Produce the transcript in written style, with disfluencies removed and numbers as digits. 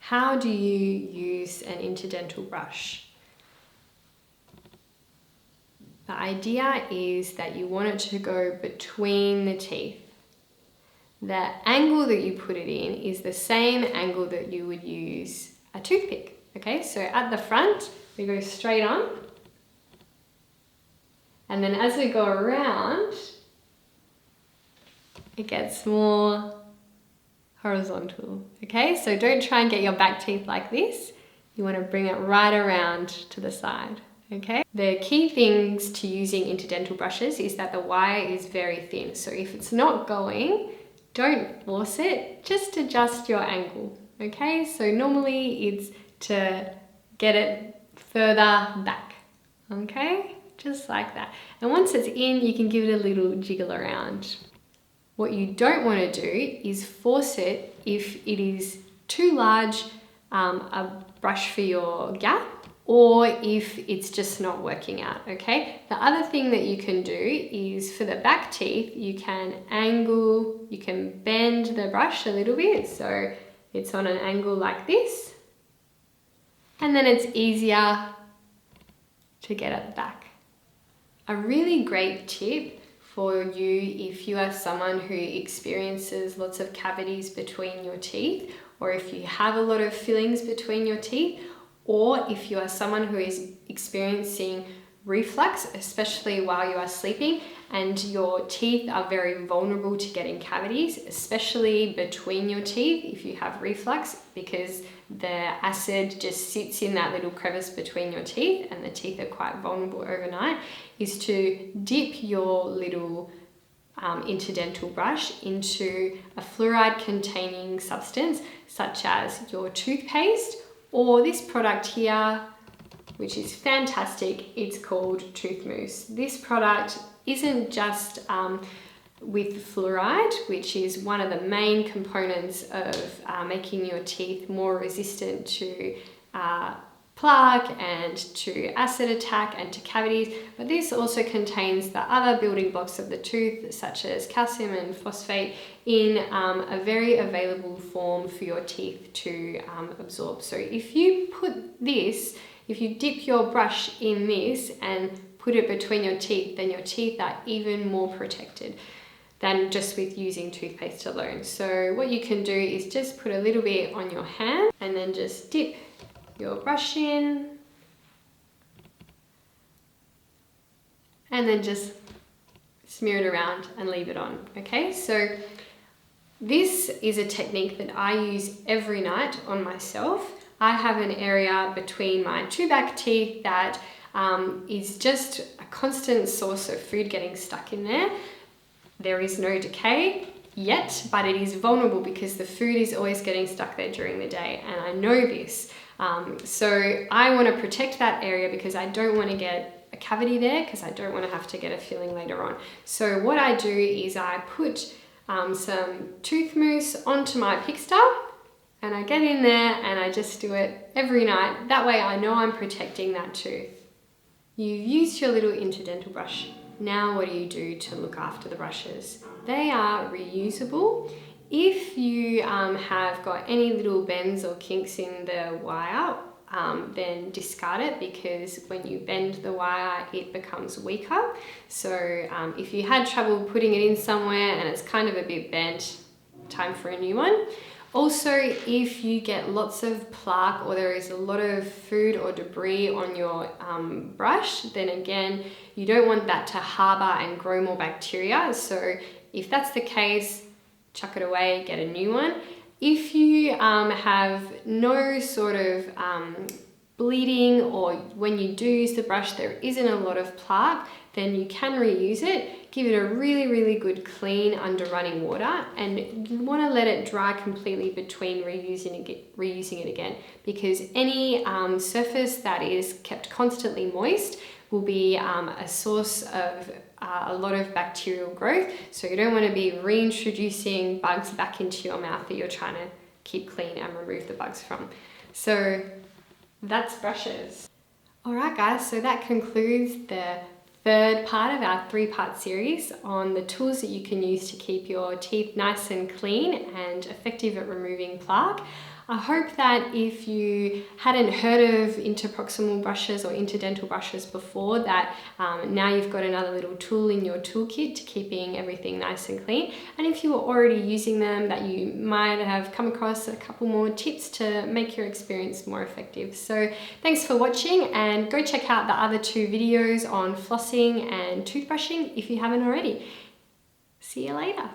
How do you use an interdental brush? The idea is that you want it to go between the teeth. The angle that you put it in is the same angle that you would use a toothpick. Okay, so at the front, we go straight on. And then as we go around, it gets more horizontal. Okay, so don't try and get your back teeth like this. You want to bring it right around to the side. Okay, the key things to using interdental brushes is that the wire is very thin. So if it's not going, don't force it, just adjust your angle. Okay, so normally it's to get it further back. Okay, just like that. And once it's in, you can give it a little jiggle around. What you don't want to do is force it if it is too large a brush for your gap, or if it's just not working out, okay? The other thing that you can do is for the back teeth, you can bend the brush a little bit so it's on an angle like this, and then it's easier to get at the back. A really great tip for you if you are someone who experiences lots of cavities between your teeth, or if you have a lot of fillings between your teeth, or if you are someone who is experiencing reflux, especially while you are sleeping, and your teeth are very vulnerable to getting cavities, especially between your teeth if you have reflux, because the acid just sits in that little crevice between your teeth and the teeth are quite vulnerable overnight, is to dip your little interdental brush into a fluoride containing substance such as your toothpaste, or this product here, which is fantastic. It's called Tooth Mousse. This product isn't just with fluoride, which is one of the main components of making your teeth more resistant to plaque and to acid attack and to cavities, but this also contains the other building blocks of the tooth, such as calcium and phosphate, in a very available form for your teeth to absorb. So if you dip your brush in this and put it between your teeth, then your teeth are even more protected than just with using toothpaste alone. So what you can do is just put a little bit on your hand and then just dip your brush in, and then just smear it around and leave it on. Okay, so this is a technique that I use every night on myself. I have an area between my two back teeth that is just a constant source of food getting stuck in there. There is no decay yet, but it is vulnerable because the food is always getting stuck there during the day, and I know this. So I want to protect that area because I don't want to get a cavity there, because I don't want to have to get a filling later on. So what I do is I put some tooth mousse onto my Pixtar, and I get in there and I just do it every night. That way I know I'm protecting that tooth. You've used your little interdental brush. Now what do you do to look after the brushes? They are reusable. If you have got any little bends or kinks in the wire, then discard it, because when you bend the wire it becomes weaker. So if you had trouble putting it in somewhere and it's kind of a bit bent, time for a new one. Also, if you get lots of plaque or there is a lot of food or debris on your brush, then again, you don't want that to harbour and grow more bacteria. So if that's the case, chuck it away, get a new one. If you have no sort of bleeding, or when you do use the brush there isn't a lot of plaque, then you can reuse it. Give it a really good clean under running water, and you want to let it dry completely between reusing it again, because any surface that is kept constantly moist will be a source of a lot of bacterial growth. So you don't want to be reintroducing bugs back into your mouth that you're trying to keep clean and remove the bugs from. So that's brushes. All right guys, so that concludes the third part of our 3-part series on the tools that you can use to keep your teeth nice and clean and effective at removing plaque. I hope that if you hadn't heard of interproximal brushes or interdental brushes before, that now you've got another little tool in your toolkit to keeping everything nice and clean. And if you were already using them, that you might have come across a couple more tips to make your experience more effective. So thanks for watching, and go check out the other 2 videos on flossing and toothbrushing if you haven't already. See you later.